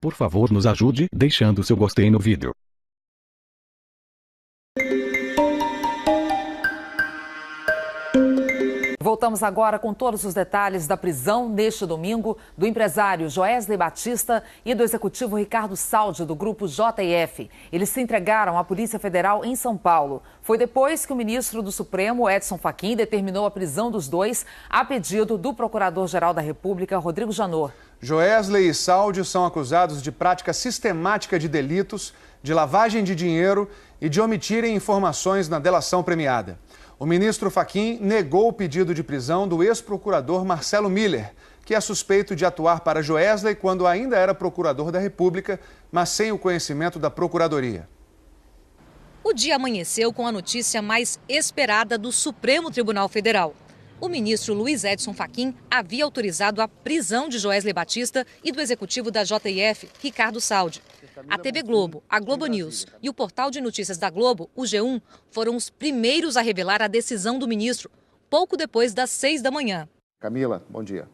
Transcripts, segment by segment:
Por favor, nos ajude deixando seu gostei no vídeo. Voltamos agora com todos os detalhes da prisão neste domingo do empresário Joesley Batista e do executivo Ricardo Saldi, do grupo JF. Eles se entregaram à Polícia Federal em São Paulo. Foi depois que o ministro do Supremo, Edson Fachin, determinou a prisão dos dois a pedido do Procurador-Geral da República, Rodrigo Janot. Joesley e Saldi são acusados de prática sistemática de delitos, de lavagem de dinheiro e de omitirem informações na delação premiada. O ministro Fachin negou o pedido de prisão do ex-procurador Marcelo Miller, que é suspeito de atuar para Joesley quando ainda era procurador da República, mas sem o conhecimento da Procuradoria. O dia amanheceu com a notícia mais esperada do Supremo Tribunal Federal. O ministro Luiz Edson Fachin havia autorizado a prisão de Joesley Batista e do executivo da JF, Ricardo Saldi. A TV Globo, a Globo News e o portal de notícias da Globo, o G1, foram os primeiros a revelar a decisão do ministro, pouco depois das 6 da manhã. Camila, bom dia.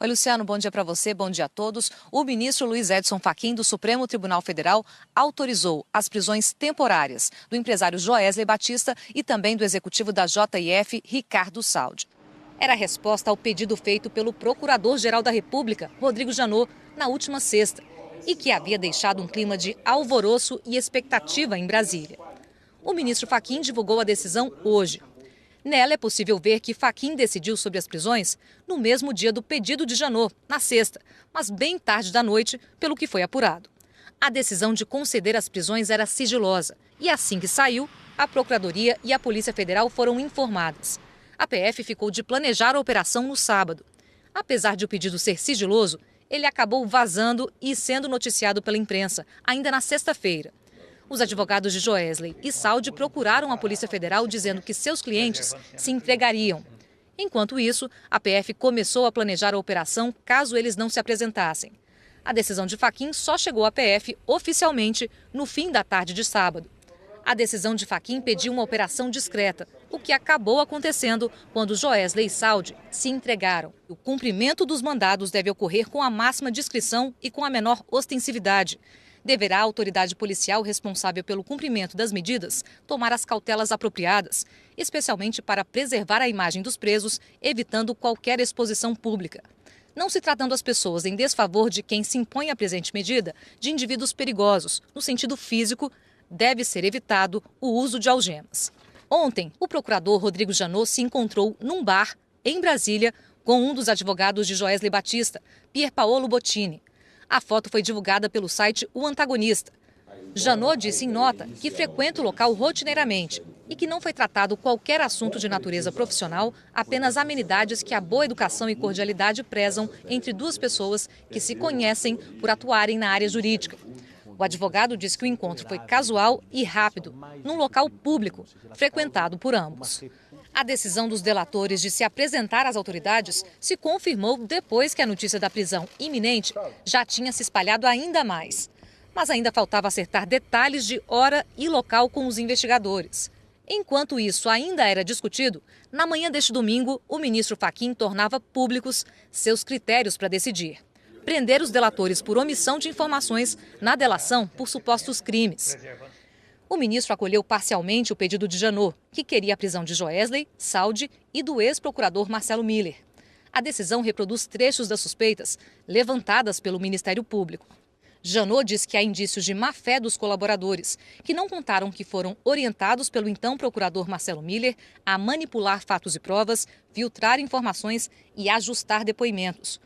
Oi, Luciano, bom dia para você, bom dia a todos. O ministro Luiz Edson Fachin, do Supremo Tribunal Federal, autorizou as prisões temporárias do empresário Joesley Batista e também do executivo da JF, Ricardo Saldi. Era a resposta ao pedido feito pelo Procurador-Geral da República, Rodrigo Janot, na última sexta, e que havia deixado um clima de alvoroço e expectativa em Brasília. O ministro Fachin divulgou a decisão hoje. Nela é possível ver que Fachin decidiu sobre as prisões no mesmo dia do pedido de Janot, na sexta, mas bem tarde da noite, pelo que foi apurado. A decisão de conceder as prisões era sigilosa e assim que saiu, a Procuradoria e a Polícia Federal foram informadas. A PF ficou de planejar a operação no sábado. Apesar de o pedido ser sigiloso, ele acabou vazando e sendo noticiado pela imprensa, ainda na sexta-feira. Os advogados de Joesley e Saldi procuraram a Polícia Federal dizendo que seus clientes se entregariam. Enquanto isso, a PF começou a planejar a operação caso eles não se apresentassem. A decisão de Fachin só chegou à PF oficialmente no fim da tarde de sábado. A decisão de Fachin pediu uma operação discreta, o que acabou acontecendo quando Joesley e Saldi se entregaram. O cumprimento dos mandados deve ocorrer com a máxima discrição e com a menor ostensividade. Deverá a autoridade policial responsável pelo cumprimento das medidas tomar as cautelas apropriadas, especialmente para preservar a imagem dos presos, evitando qualquer exposição pública. Não se tratando as pessoas em desfavor de quem se impõe à presente medida de indivíduos perigosos, no sentido físico, deve ser evitado o uso de algemas. Ontem, o procurador Rodrigo Janot se encontrou num bar, em Brasília, com um dos advogados de Joesley Batista, Pierpaolo Bottini. A foto foi divulgada pelo site O Antagonista. Janot disse em nota que frequenta o local rotineiramente e que não foi tratado qualquer assunto de natureza profissional, apenas amenidades que a boa educação e cordialidade prezam entre duas pessoas que se conhecem por atuarem na área jurídica. O advogado disse que o encontro foi casual e rápido, num local público, frequentado por ambos. A decisão dos delatores de se apresentar às autoridades se confirmou depois que a notícia da prisão iminente já tinha se espalhado ainda mais. Mas ainda faltava acertar detalhes de hora e local com os investigadores. Enquanto isso ainda era discutido, na manhã deste domingo, o ministro Fachin tornava públicos seus critérios para decidir. Prender os delatores por omissão de informações na delação por supostos crimes. O ministro acolheu parcialmente o pedido de Janot, que queria a prisão de Joesley, Saldi e do ex-procurador Marcelo Miller. A decisão reproduz trechos das suspeitas levantadas pelo Ministério Público. Janot diz que há indícios de má-fé dos colaboradores, que não contaram que foram orientados pelo então procurador Marcelo Miller a manipular fatos e provas, filtrar informações e ajustar depoimentos.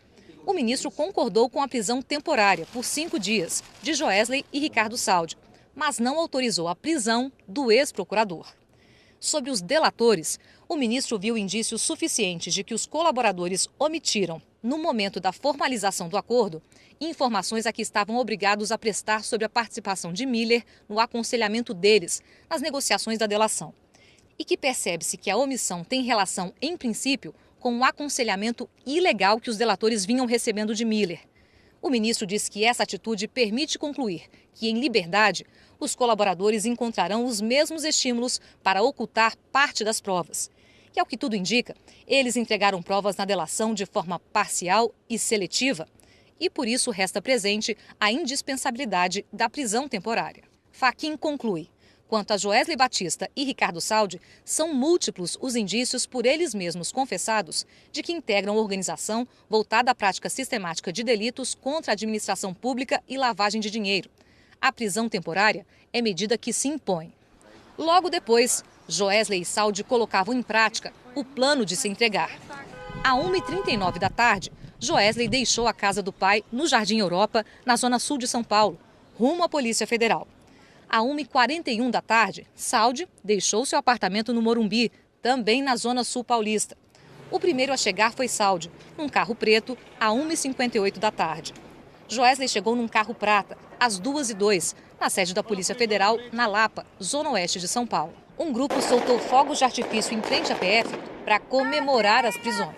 O ministro concordou com a prisão temporária, por 5 dias, de Joesley e Ricardo Saldi, mas não autorizou a prisão do ex-procurador. Sobre os delatores, o ministro viu indícios suficientes de que os colaboradores omitiram, no momento da formalização do acordo, informações a que estavam obrigados a prestar sobre a participação de Miller no aconselhamento deles nas negociações da delação. E que percebe-se que a omissão tem relação, em princípio, com o aconselhamento ilegal que os delatores vinham recebendo de Miller. O ministro diz que essa atitude permite concluir que, em liberdade, os colaboradores encontrarão os mesmos estímulos para ocultar parte das provas E ao que tudo indica, eles entregaram provas na delação de forma parcial e seletiva. E por isso resta presente a indispensabilidade da prisão temporária. Fachin conclui: quanto a Joesley Batista e Ricardo Saldi, são múltiplos os indícios por eles mesmos confessados de que integram organização voltada à prática sistemática de delitos contra a administração pública e lavagem de dinheiro. A prisão temporária é medida que se impõe. Logo depois, Joesley e Saldi colocavam em prática o plano de se entregar. À 1h39 da tarde, Joesley deixou a casa do pai no Jardim Europa, na zona sul de São Paulo, rumo à Polícia Federal. À 1h41 da tarde, Saldi deixou seu apartamento no Morumbi, também na zona sul paulista. O primeiro a chegar foi Saldi, num carro preto, à 1h58 da tarde. Joesley chegou num carro prata, às 2h02, na sede da Polícia Federal, na Lapa, zona oeste de São Paulo. Um grupo soltou fogos de artifício em frente à PF para comemorar as prisões.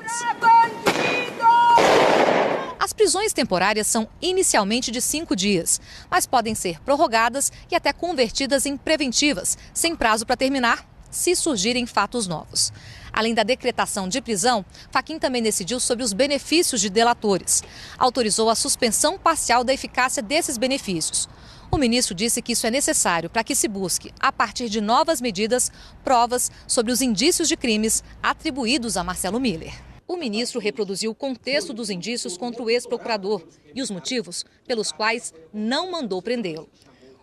As prisões temporárias são inicialmente de 5 dias, mas podem ser prorrogadas e até convertidas em preventivas, sem prazo para terminar, se surgirem fatos novos. Além da decretação de prisão, Fachin também decidiu sobre os benefícios de delatores. Autorizou a suspensão parcial da eficácia desses benefícios. O ministro disse que isso é necessário para que se busque, a partir de novas medidas, provas sobre os indícios de crimes atribuídos a Marcelo Miller. O ministro reproduziu o contexto dos indícios contra o ex-procurador e os motivos pelos quais não mandou prendê-lo.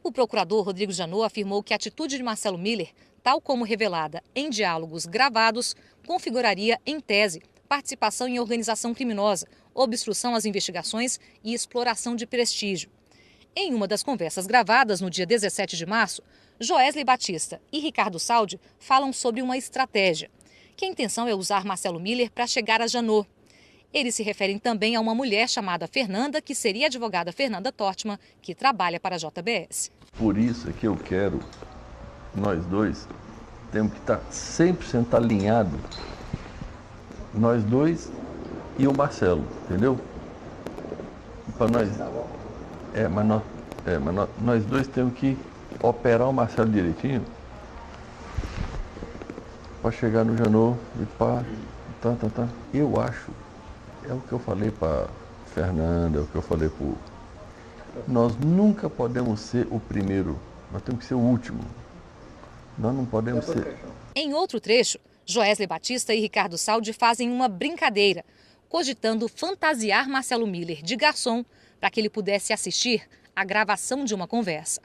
O procurador Rodrigo Janot afirmou que a atitude de Marcelo Miller, tal como revelada em diálogos gravados, configuraria, em tese, participação em organização criminosa, obstrução às investigações e exploração de prestígio. Em uma das conversas gravadas no dia 17 de março, Joesley Batista e Ricardo Saldi falam sobre uma estratégia, que a intenção é usar Marcelo Miller para chegar a Janot. Eles se referem também a uma mulher chamada Fernanda, que seria a advogada Fernanda Tortman, que trabalha para a JBS. Por isso é que eu quero, nós dois, temos que estar 100% alinhados, nós dois e o Marcelo, entendeu? Para nós dois temos que operar o Marcelo direitinho para chegar no Janot e pá, tá. Eu acho, é o que eu falei para Fernanda, é o que eu falei para nós nunca podemos ser o primeiro, nós temos que ser o último. Nós não podemos ser. Em outro trecho, Joesley Batista e Ricardo Saldi fazem uma brincadeira, cogitando fantasiar Marcelo Miller de garçom para que ele pudesse assistir à gravação de uma conversa.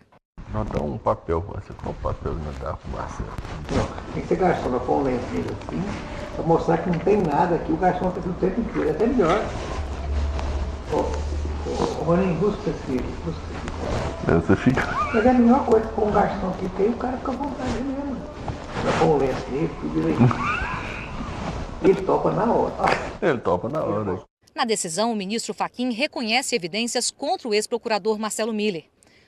Nós damos um papel, você qual papel nós damos para o Marcelo? Não, tem que ser garçom, nós põe um lenço nele assim, para mostrar que não tem nada aqui, o garçom está o tempo inteiro, é até melhor. Ô, Maninho, busca esse. Você fica. Mas é a melhor coisa com um garçom que tem, o cara fica à vontade mesmo. Nós põe um lenço nele, tudo aí. Ele topa na hora. Ele topa na hora. Na decisão, o ministro Fachin reconhece evidências contra o ex-procurador Marcelo Miller.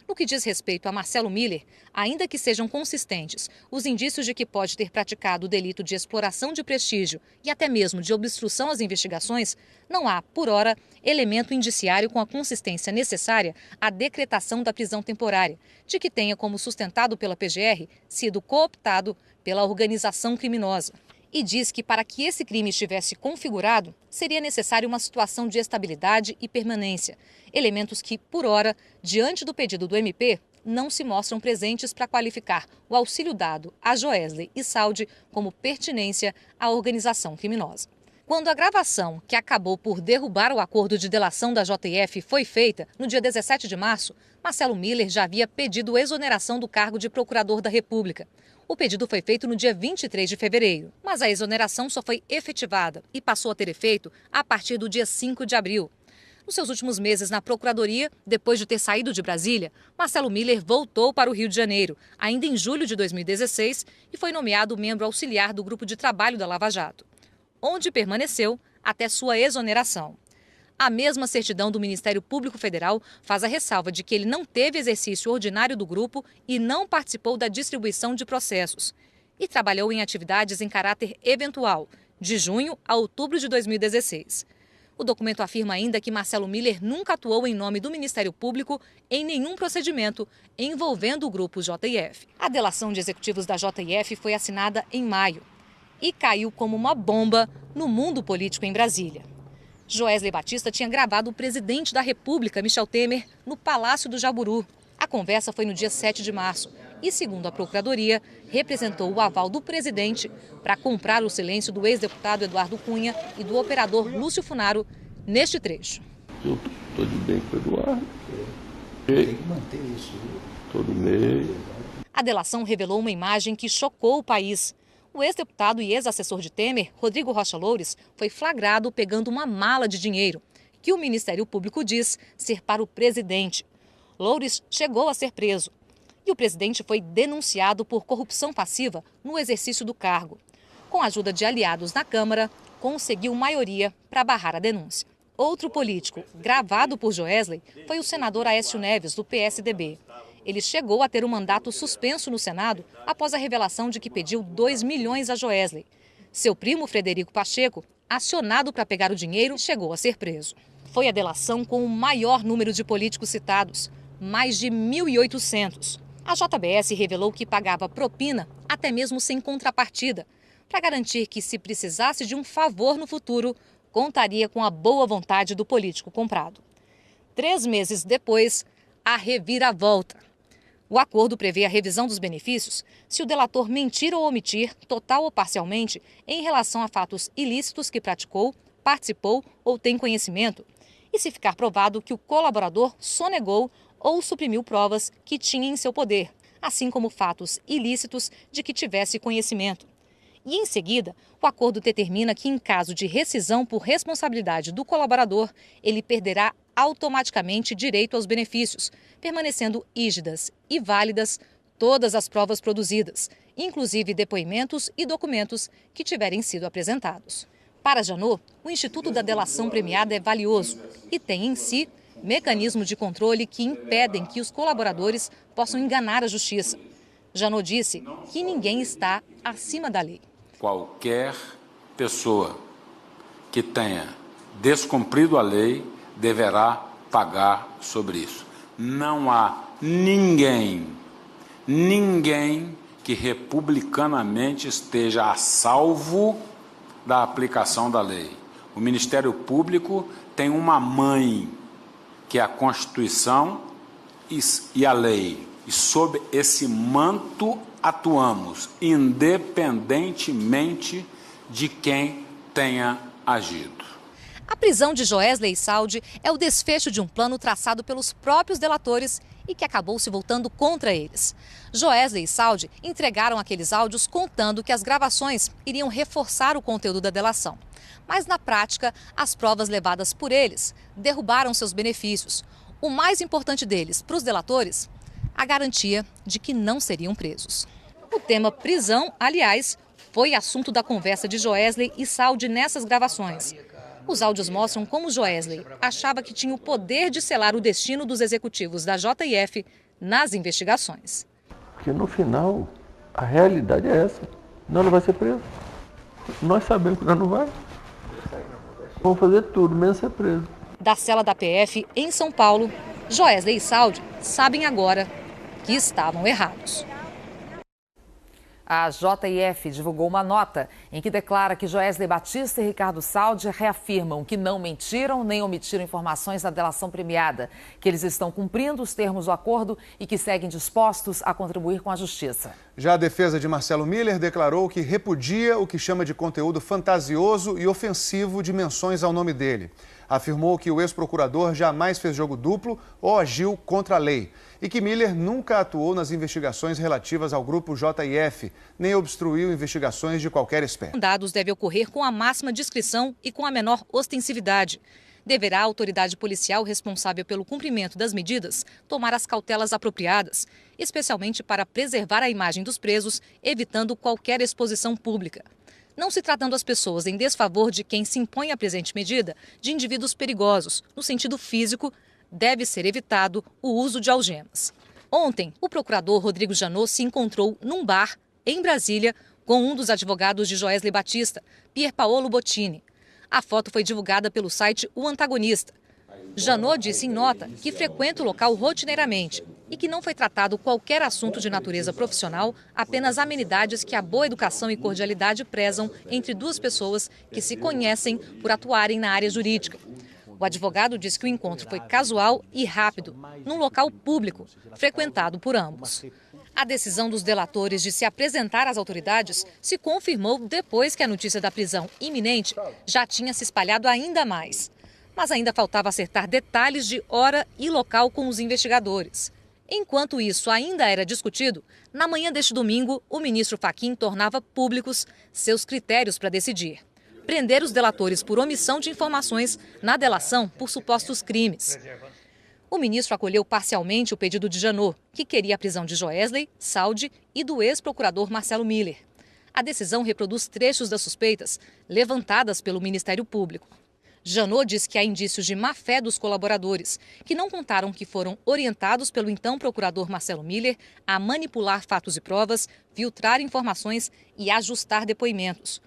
No que diz respeito a Marcelo Miller, ainda que sejam consistentes os indícios de que pode ter praticado o delito de exploração de prestígio e até mesmo de obstrução às investigações, não há, por hora, elemento indiciário com a consistência necessária à decretação da prisão temporária, de que tenha, como sustentado pela PGR, sido cooptado pela organização criminosa. E diz que para que esse crime estivesse configurado, seria necessário uma situação de estabilidade e permanência, elementos que, por hora, diante do pedido do MP, não se mostram presentes para qualificar o auxílio dado a Joesley e Saldi como pertinência à organização criminosa. Quando a gravação, que acabou por derrubar o acordo de delação da JF, foi feita, no dia 17 de março, Marcelo Miller já havia pedido exoneração do cargo de procurador da República. O pedido foi feito no dia 23 de fevereiro, mas a exoneração só foi efetivada e passou a ter efeito a partir do dia 5 de abril. Nos seus últimos meses na Procuradoria, depois de ter saído de Brasília, Marcelo Miller voltou para o Rio de Janeiro, ainda em julho de 2016, e foi nomeado membro auxiliar do Grupo de Trabalho da Lava Jato, onde permaneceu até sua exoneração. A mesma certidão do Ministério Público Federal faz a ressalva de que ele não teve exercício ordinário do grupo e não participou da distribuição de processos. E trabalhou em atividades em caráter eventual, de junho a outubro de 2016. O documento afirma ainda que Marcelo Miller nunca atuou em nome do Ministério Público em nenhum procedimento envolvendo o grupo JF. A delação de executivos da JF foi assinada em maio. e caiu como uma bomba no mundo político em Brasília. Joesley Batista tinha gravado o presidente da República, Michel Temer, no Palácio do Jaburu. A conversa foi no dia 7 de março e, segundo a Procuradoria, representou o aval do presidente para comprar o silêncio do ex-deputado Eduardo Cunha e do operador Lúcio Funaro neste trecho. Eu estou de bem com o Eduardo. Tem que manter isso. Todo mês. A delação revelou uma imagem que chocou o país. O ex-deputado e ex-assessor de Temer, Rodrigo Rocha Loures, foi flagrado pegando uma mala de dinheiro, que o Ministério Público diz ser para o presidente. Loures chegou a ser preso. E o presidente foi denunciado por corrupção passiva no exercício do cargo. Com a ajuda de aliados na Câmara, conseguiu maioria para barrar a denúncia. Outro político gravado por Joesley foi o senador Aécio Neves, do PSDB. Ele chegou a ter um mandato suspenso no Senado após a revelação de que pediu 2 milhões a Joesley. Seu primo, Frederico Pacheco, acionado para pegar o dinheiro, chegou a ser preso. Foi a delação com o maior número de políticos citados, mais de 1.800. A JBS revelou que pagava propina, até mesmo sem contrapartida, para garantir que, se precisasse de um favor no futuro, contaria com a boa vontade do político comprado. 3 meses depois, a reviravolta. O acordo prevê a revisão dos benefícios se o delator mentir ou omitir, total ou parcialmente, em relação a fatos ilícitos que praticou, participou ou tem conhecimento, e se ficar provado que o colaborador sonegou ou suprimiu provas que tinha em seu poder, assim como fatos ilícitos de que tivesse conhecimento. E, em seguida, o acordo determina que, em caso de rescisão por responsabilidade do colaborador, ele perderá automaticamente direito aos benefícios, permanecendo rígidas e válidas todas as provas produzidas, inclusive depoimentos e documentos que tiverem sido apresentados. Para Janot, o Instituto da Delação Premiada é valioso e tem em si mecanismos de controle que impedem que os colaboradores possam enganar a justiça. Janot disse que ninguém está acima da lei. Qualquer pessoa que tenha descumprido a lei deverá pagar sobre isso. Não há ninguém que republicanamente esteja a salvo da aplicação da lei. O Ministério Público tem uma mãe, que é a Constituição e a lei. E sob esse manto atuamos, independentemente de quem tenha agido. A prisão de Joesley e Saldi é o desfecho de um plano traçado pelos próprios delatores e que acabou se voltando contra eles. Joesley e Saldi entregaram aqueles áudios contando que as gravações iriam reforçar o conteúdo da delação. Mas, na prática, as provas levadas por eles derrubaram seus benefícios. O mais importante deles, para os delatores, a garantia de que não seriam presos. O tema prisão, aliás, foi assunto da conversa de Joesley e Saldi nessas gravações. Os áudios mostram como Joesley achava que tinha o poder de selar o destino dos executivos da JF nas investigações. Porque no final, a realidade é essa. Não, ele vai ser preso. Nós sabemos que nós não vamos. Vamos fazer tudo, menos ser preso. Da cela da PF, em São Paulo, Joesley e Saldi sabem agora que estavam errados. A JF divulgou uma nota em que declara que Joesley Batista e Ricardo Saldi reafirmam que não mentiram nem omitiram informações na delação premiada, que eles estão cumprindo os termos do acordo e que seguem dispostos a contribuir com a justiça. Já a defesa de Marcelo Miller declarou que repudia o que chama de conteúdo fantasioso e ofensivo de menções ao nome dele. Afirmou que o ex-procurador jamais fez jogo duplo ou agiu contra a lei e que Miller nunca atuou nas investigações relativas ao grupo JF, nem obstruiu investigações de qualquer espécie. Dados devem ocorrer com a máxima discrição e com a menor ostensividade. Deverá a autoridade policial responsável pelo cumprimento das medidas tomar as cautelas apropriadas, especialmente para preservar a imagem dos presos, evitando qualquer exposição pública. Não se tratando as pessoas em desfavor de quem se impõe à presente medida de indivíduos perigosos, no sentido físico, deve ser evitado o uso de algemas. Ontem, o procurador Rodrigo Janot se encontrou num bar, em Brasília, com um dos advogados de Joesley Batista, Pierpaolo Bottini. A foto foi divulgada pelo site O Antagonista. Janot disse em nota que frequenta o local rotineiramente e que não foi tratado qualquer assunto de natureza profissional, apenas amenidades que a boa educação e cordialidade prezam entre duas pessoas que se conhecem por atuarem na área jurídica. O advogado diz que o encontro foi casual e rápido, num local público, frequentado por ambos. A decisão dos delatores de se apresentar às autoridades se confirmou depois que a notícia da prisão iminente já tinha se espalhado ainda mais. Mas ainda faltava acertar detalhes de hora e local com os investigadores. Enquanto isso ainda era discutido, na manhã deste domingo, o ministro Fachin tornava públicos seus critérios para decidir. Prender os delatores por omissão de informações na delação por supostos crimes. O ministro acolheu parcialmente o pedido de Janot, que queria a prisão de Joesley, Saldi e do ex-procurador Marcelo Miller. A decisão reproduz trechos das suspeitas levantadas pelo Ministério Público. Janot diz que há indícios de má-fé dos colaboradores, que não contaram que foram orientados pelo então procurador Marcelo Miller a manipular fatos e provas, filtrar informações e ajustar depoimentos.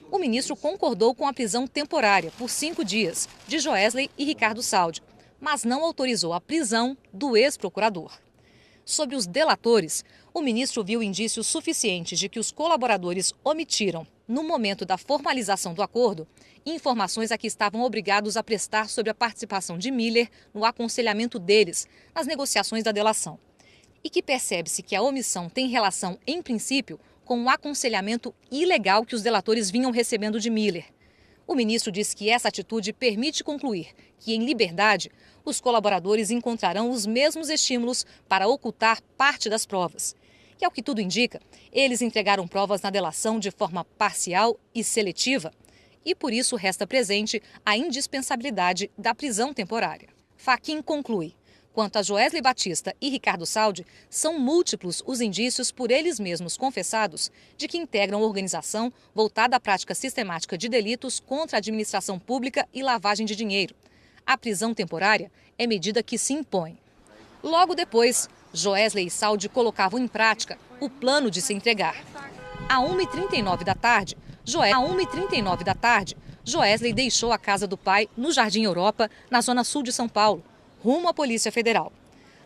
O ministro concordou com a prisão temporária, por 5 dias, de Joesley e Ricardo Saldi, mas não autorizou a prisão do ex-procurador. Sobre os delatores, o ministro viu indícios suficientes de que os colaboradores omitiram, no momento da formalização do acordo, informações a que estavam obrigados a prestar sobre a participação de Miller no aconselhamento deles nas negociações da delação. E que percebe-se que a omissão tem relação, em princípio, com o aconselhamento ilegal que os delatores vinham recebendo de Miller. O ministro diz que essa atitude permite concluir que, em liberdade, os colaboradores encontrarão os mesmos estímulos para ocultar parte das provas. E, ao que tudo indica, eles entregaram provas na delação de forma parcial e seletiva, e por isso resta presente a indispensabilidade da prisão temporária. Fachin conclui: quanto a Joesley Batista e Ricardo Saldi, são múltiplos os indícios por eles mesmos confessados de que integram organização voltada à prática sistemática de delitos contra a administração pública e lavagem de dinheiro. A prisão temporária é medida que se impõe. Logo depois, Joesley e Saldi colocavam em prática o plano de se entregar. À 1h39 da tarde, Joesley deixou a casa do pai no Jardim Europa, na zona sul de São Paulo, rumo à Polícia Federal.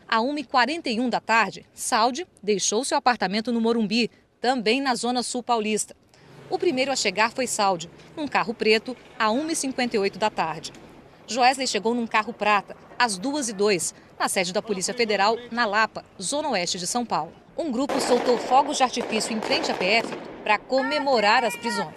À 1h41 da tarde, Saldi deixou seu apartamento no Morumbi, também na zona sul paulista. O primeiro a chegar foi Saldi, num carro preto, à 1h58 da tarde. Joesley chegou num carro prata, às 2h02, na sede da Polícia Federal, na Lapa, zona oeste de São Paulo. Um grupo soltou fogos de artifício em frente à PF para comemorar as prisões.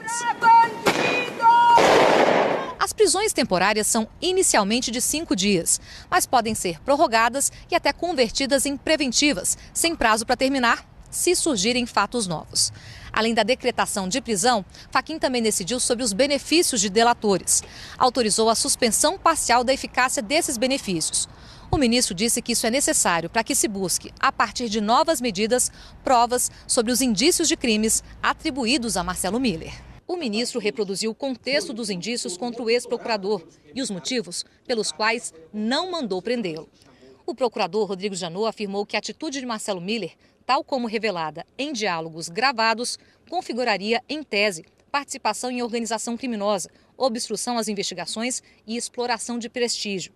As prisões temporárias são inicialmente de 5 dias, mas podem ser prorrogadas e até convertidas em preventivas, sem prazo para terminar, se surgirem fatos novos. Além da decretação de prisão, Fachin também decidiu sobre os benefícios de delatores. Autorizou a suspensão parcial da eficácia desses benefícios. O ministro disse que isso é necessário para que se busque, a partir de novas medidas, provas sobre os indícios de crimes atribuídos a Marcelo Miller. O ministro reproduziu o contexto dos indícios contra o ex-procurador e os motivos pelos quais não mandou prendê-lo. O procurador Rodrigo Janot afirmou que a atitude de Marcelo Miller, tal como revelada em diálogos gravados, configuraria, em tese, participação em organização criminosa, obstrução às investigações e exploração de prestígio.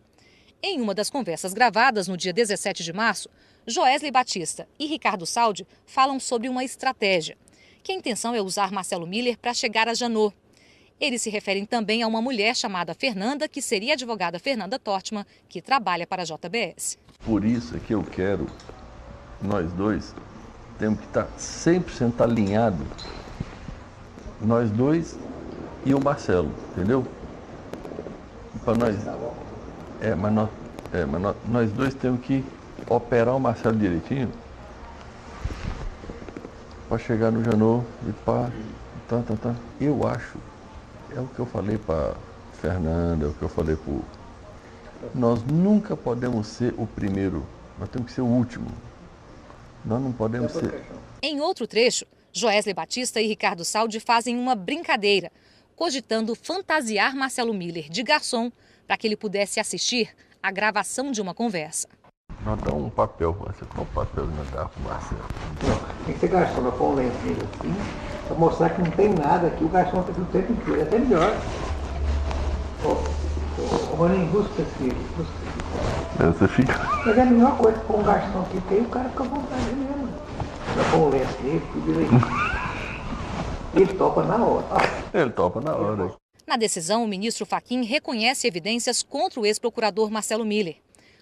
Em uma das conversas gravadas no dia 17 de março, Joesley Batista e Ricardo Saldi falam sobre uma estratégia, que a intenção é usar Marcelo Miller para chegar a Janot. Eles se referem também a uma mulher chamada Fernanda, que seria a advogada Fernanda Tortman, que trabalha para a JBS. Por isso é que eu quero, nós dois, temos que estar 100% alinhados, nós dois e o Marcelo, entendeu? Para nós, nós dois temos que operar o Marcelo direitinho para chegar no Janot e pá, tá. Eu acho, é o que eu falei para Fernanda, é o que eu falei para... Nós nunca podemos ser o primeiro, nós temos que ser o último. Nós não podemos ser... Em outro trecho, Joesley Batista e Ricardo Saldi fazem uma brincadeira, cogitando fantasiar Marcelo Miller de garçom para que ele pudesse assistir à gravação de uma conversa. Nós damos um papel, qual papel nós damos para o Marcelo? Tem que ser garçom, nós põe um lenço assim, para mostrar que não tem nada aqui, o garçom está o tempo inteiro, é até melhor. Ô, Maninho, busca aqui. Você fica... Mas é a mesma coisa, com o gastão que tem, o cara fica à vontade mesmo. Já põe o lenço nele, tudo direitinho. Ele topa na hora. Ele topa na hora. Na decisão, o ministro Fachin reconhece evidências contra o ex-procurador Marcelo Miller.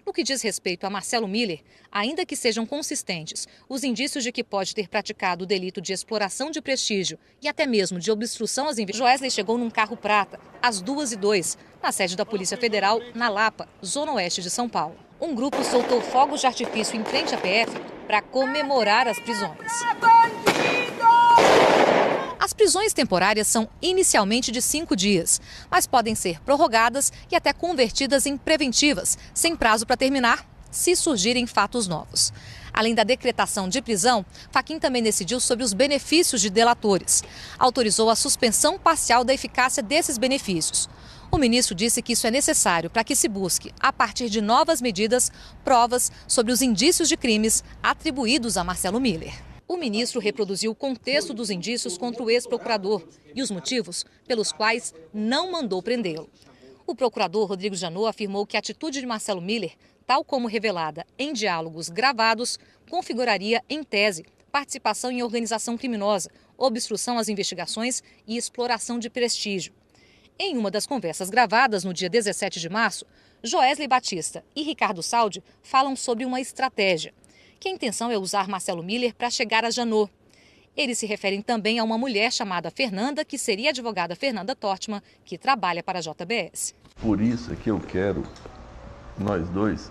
No que diz respeito a Marcelo Miller, ainda que sejam consistentes os indícios de que pode ter praticado o delito de exploração de prestígio e até mesmo de obstrução às investigações, Joesley chegou num carro prata, às 2h02, na sede da Polícia Federal, na Lapa, zona oeste de São Paulo. Um grupo soltou fogos de artifício em frente à PF para comemorar as prisões. As prisões temporárias são inicialmente de 5 dias, mas podem ser prorrogadas e até convertidas em preventivas, sem prazo para terminar, se surgirem fatos novos. Além da decretação de prisão, Fachin também decidiu sobre os benefícios de delatores. Autorizou a suspensão parcial da eficácia desses benefícios. O ministro disse que isso é necessário para que se busque, a partir de novas medidas, provas sobre os indícios de crimes atribuídos a Marcelo Miller. O ministro reproduziu o contexto dos indícios contra o ex-procurador e os motivos pelos quais não mandou prendê-lo. O procurador Rodrigo Janot afirmou que a atitude de Marcelo Miller, tal como revelada em diálogos gravados, configuraria, em tese, participação em organização criminosa, obstrução às investigações e exploração de prestígio. Em uma das conversas gravadas no dia 17 de março, Joesley Batista e Ricardo Saldi falam sobre uma estratégia, que a intenção é usar Marcelo Miller para chegar a Janot. Eles se referem também a uma mulher chamada Fernanda, que seria a advogada Fernanda Tortman, que trabalha para a JBS. Por isso é que eu quero, nós dois,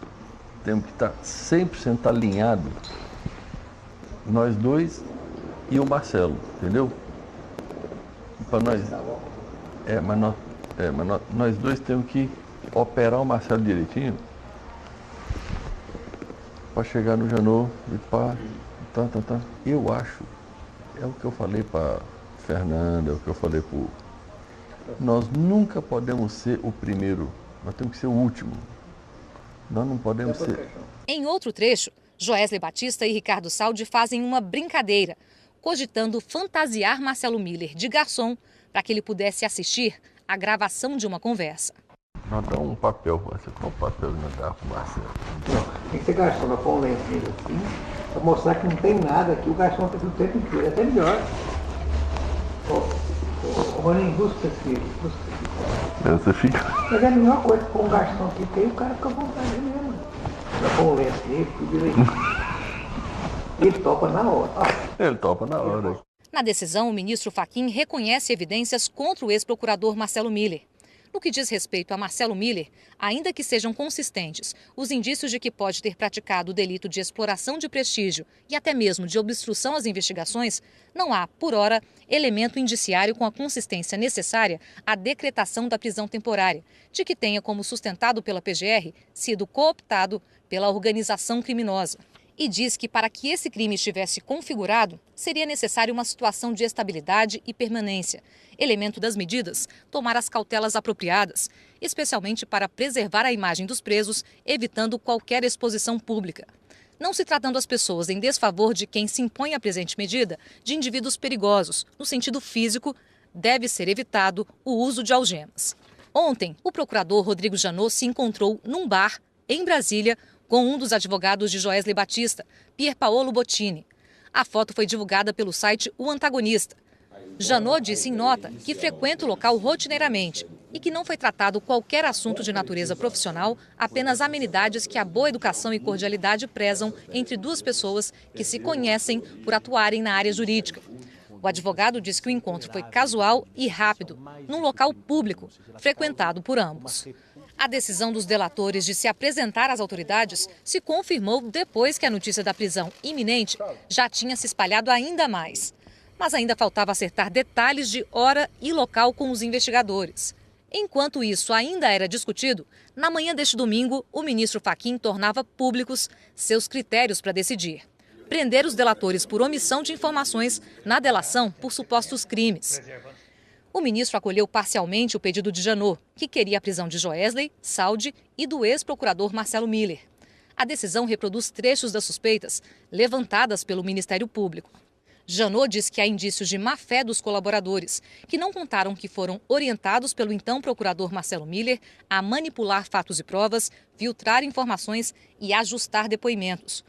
temos que estar 100% alinhados, nós dois e o Marcelo, entendeu? Para nós dois temos que operar o Marcelo direitinho, para chegar no Janot e pá, tá. Eu acho, é o que eu falei para Fernanda, é o que eu falei para... Nós nunca podemos ser o primeiro, nós temos que ser o último. Nós não podemos ser... Em outro trecho, Joesley Batista e Ricardo Saldi fazem uma brincadeira, cogitando fantasiar Marcelo Miller de garçom para que ele pudesse assistir à gravação de uma conversa. Nós damos um papel, você qual papel nós dá para o Marcelo? Não, tem que ser garçom, nós põe um lenço nele assim, para mostrar que não tem nada aqui, o garçom está o tempo inteiro, é até melhor. Ô, Maninho, busca esse filho, busca esse. Você fica... Mas é a mesma coisa, com o garçom que tem, o cara fica à vontade mesmo. Já põe um lenço nele, tudo direitinho. Ele topa na hora. Ele topa na hora. Na decisão, o ministro Fachin reconhece evidências contra o ex-procurador Marcelo Miller. No que diz respeito a Marcelo Miller, ainda que sejam consistentes os indícios de que pode ter praticado o delito de exploração de prestígio e até mesmo de obstrução às investigações, não há, por hora, elemento indiciário com a consistência necessária à decretação da prisão temporária, de que tenha, como sustentado pela PGR, sido cooptado pela organização criminosa. E diz que para que esse crime estivesse configurado, seria necessário uma situação de estabilidade e permanência. Elemento das medidas, tomar as cautelas apropriadas, especialmente para preservar a imagem dos presos, evitando qualquer exposição pública. Não se tratando as pessoas em desfavor de quem se impõe à presente medida de indivíduos perigosos, no sentido físico, deve ser evitado o uso de algemas. Ontem, o procurador Rodrigo Janot se encontrou num bar, em Brasília, com um dos advogados de Joesley Batista, Pier Paolo Bottini. A foto foi divulgada pelo site O Antagonista. Janot disse em nota que frequenta o local rotineiramente e que não foi tratado qualquer assunto de natureza profissional, apenas amenidades que a boa educação e cordialidade prezam entre duas pessoas que se conhecem por atuarem na área jurídica. O advogado disse que o encontro foi casual e rápido, num local público, frequentado por ambos. A decisão dos delatores de se apresentar às autoridades se confirmou depois que a notícia da prisão iminente já tinha se espalhado ainda mais. Mas ainda faltava acertar detalhes de hora e local com os investigadores. Enquanto isso ainda era discutido, na manhã deste domingo, o ministro Fachin tornava públicos seus critérios para decidir. Prender os delatores por omissão de informações na delação por supostos crimes. O ministro acolheu parcialmente o pedido de Janot, que queria a prisão de Joesley, Saldi e do ex-procurador Marcelo Miller. A decisão reproduz trechos das suspeitas levantadas pelo Ministério Público. Janot diz que há indícios de má-fé dos colaboradores, que não contaram que foram orientados pelo então procurador Marcelo Miller a manipular fatos e provas, filtrar informações e ajustar depoimentos.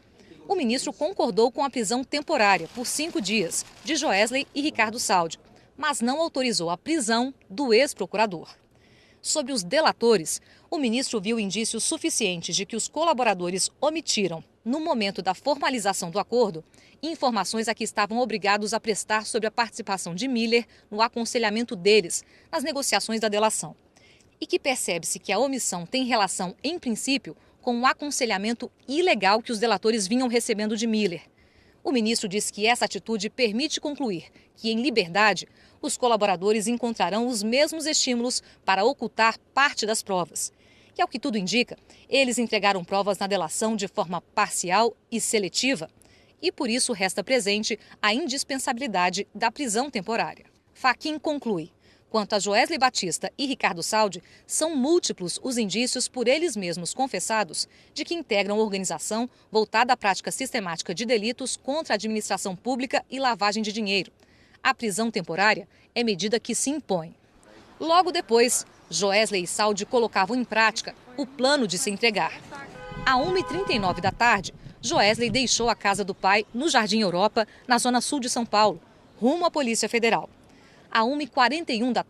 O ministro concordou com a prisão temporária por 5 dias de Joesley e Ricardo Saldi, mas não autorizou a prisão do ex-procurador. Sobre os delatores, o ministro viu indícios suficientes de que os colaboradores omitiram, no momento da formalização do acordo, informações a que estavam obrigados a prestar sobre a participação de Miller no aconselhamento deles nas negociações da delação. E que percebe-se que a omissão tem relação, em princípio, com o aconselhamento ilegal que os delatores vinham recebendo de Miller. O ministro diz que essa atitude permite concluir que, em liberdade, os colaboradores encontrarão os mesmos estímulos para ocultar parte das provas. Que, ao que tudo indica, eles entregaram provas na delação de forma parcial e seletiva, e por isso resta presente a indispensabilidade da prisão temporária. Fachin conclui: quanto a Joesley Batista e Ricardo Saldi, são múltiplos os indícios por eles mesmos confessados de que integram organização voltada à prática sistemática de delitos contra a administração pública e lavagem de dinheiro. A prisão temporária é medida que se impõe. Logo depois, Joesley e Saldi colocavam em prática o plano de se entregar. À 1h39 da tarde, Joesley deixou a casa do pai no Jardim Europa, na zona sul de São Paulo, rumo à Polícia Federal. À 1h41 da